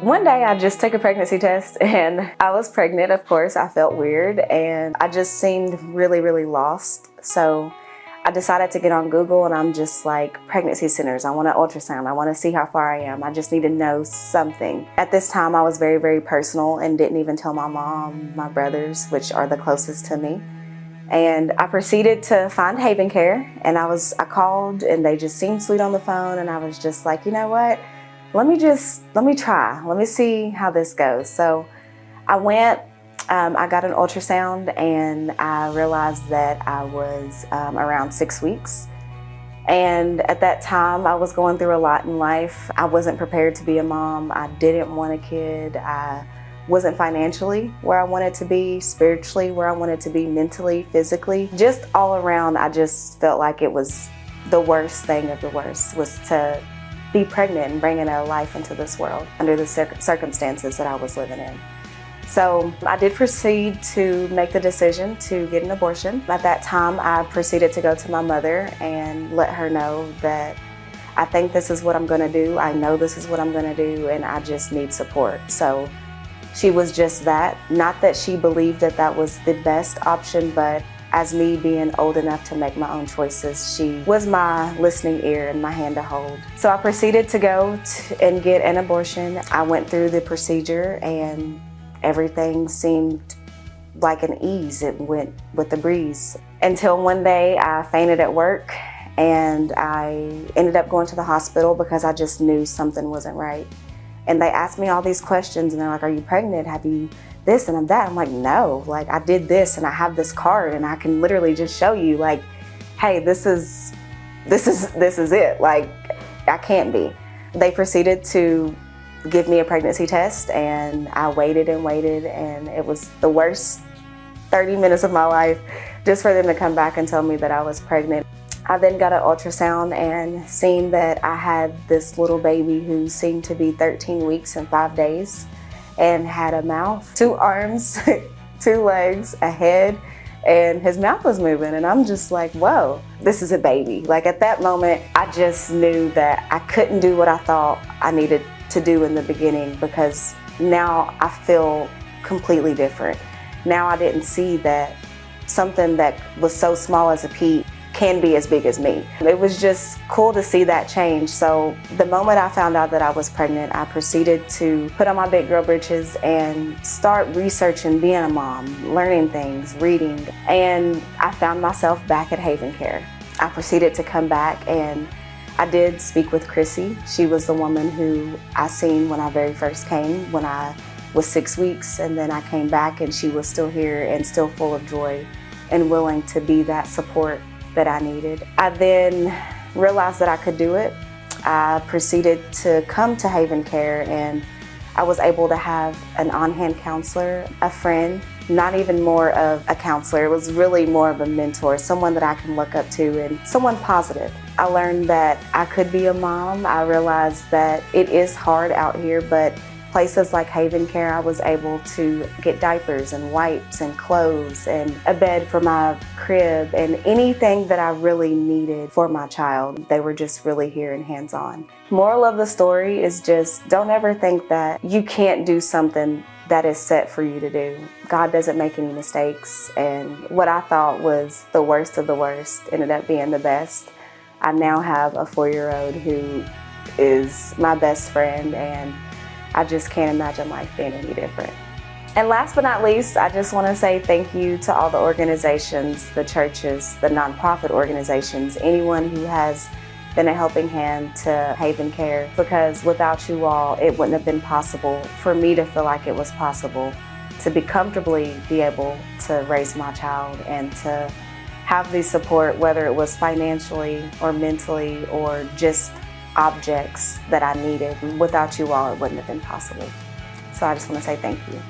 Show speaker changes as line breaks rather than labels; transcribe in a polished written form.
One day I just took a pregnancy test and I was pregnant, of course. I felt weird and I just seemed really, really lost. So I decided to get on Google and I'm just like, pregnancy centers, I want an ultrasound. I want to see how far I am. I just need to know something. At this time, I was very, very personal and didn't even tell my mom, my brothers, which are the closest to me. And I proceeded to find Haven Care and I called and they just seemed sweet on the phone and I was just like, you know what? Let me try. Let me see how this goes. So I went, I got an ultrasound and I realized that I was around 6 weeks. And at that time, I was going through a lot in life. I wasn't prepared to be a mom. I didn't want a kid. I wasn't financially where I wanted to be, spiritually where I wanted to be, mentally, physically. Just all around, I just felt like it was the worst thing of the worst, was to be pregnant and bringing a life into this world under the circumstances that I was living in. So I did proceed to make the decision to get an abortion. At that time, I proceeded to go to my mother and let her know that I think this is what I'm gonna do. I know this is what I'm gonna do and I just need support. So she was just that. Not that she believed that that was the best option, but as me being old enough to make my own choices, she was my listening ear and my hand to hold. So I proceeded to go and get an abortion. I went through the procedure and everything seemed like an ease. It went with the breeze. Until one day I fainted at work and I ended up going to the hospital because I just knew something wasn't right. And they asked me all these questions and they're like, are you pregnant? Have you this and that? I'm like, no, like I did this and I have this card and I can literally just show you like, hey, this is it. Like, I can't be. They proceeded to give me a pregnancy test and I waited and waited and it was the worst 30 minutes of my life just for them to come back and tell me that I was pregnant. I then got an ultrasound and seen that I had this little baby who seemed to be 13 weeks and 5 days. And had a mouth, 2 arms, 2 legs, a head, and his mouth was moving. And I'm just like, whoa, this is a baby. Like at that moment, I just knew that I couldn't do what I thought I needed to do in the beginning because now I feel completely different. Now I didn't see that something that was so small as a pea can be as big as me. It was just cool to see that change. So the moment I found out that I was pregnant, I proceeded to put on my big girl britches and start researching being a mom, learning things, reading, and I found myself back at Haven Care. I proceeded to come back and I did speak with Chrissy. She was the woman who I seen when I very first came, when I was 6 weeks, and then I came back and she was still here and still full of joy and willing to be that support that I needed. I then realized that I could do it. I proceeded to come to Haven Care and I was able to have an on-hand counselor, a friend, not even more of a counselor. It was really more of a mentor, someone that I can look up to and someone positive. I learned that I could be a mom. I realized that it is hard out here, but places like Haven Care, I was able to get diapers and wipes and clothes and a bed for my crib and anything that I really needed for my child. They were just really here and hands-on. Moral of the story is just don't ever think that you can't do something that is set for you to do. God doesn't make any mistakes, and what I thought was the worst of the worst ended up being the best. I now have a 4-year-old who is my best friend, and I just can't imagine life being any different. And last but not least, I just want to say thank you to all the organizations, the churches, the nonprofit organizations, anyone who has been a helping hand to Haven Care, because without you all, it wouldn't have been possible for me to feel like it was possible to comfortably be able to raise my child and to have the support, whether it was financially or mentally or just objects that I needed. Without you all, it wouldn't have been possible. So I just want to say thank you.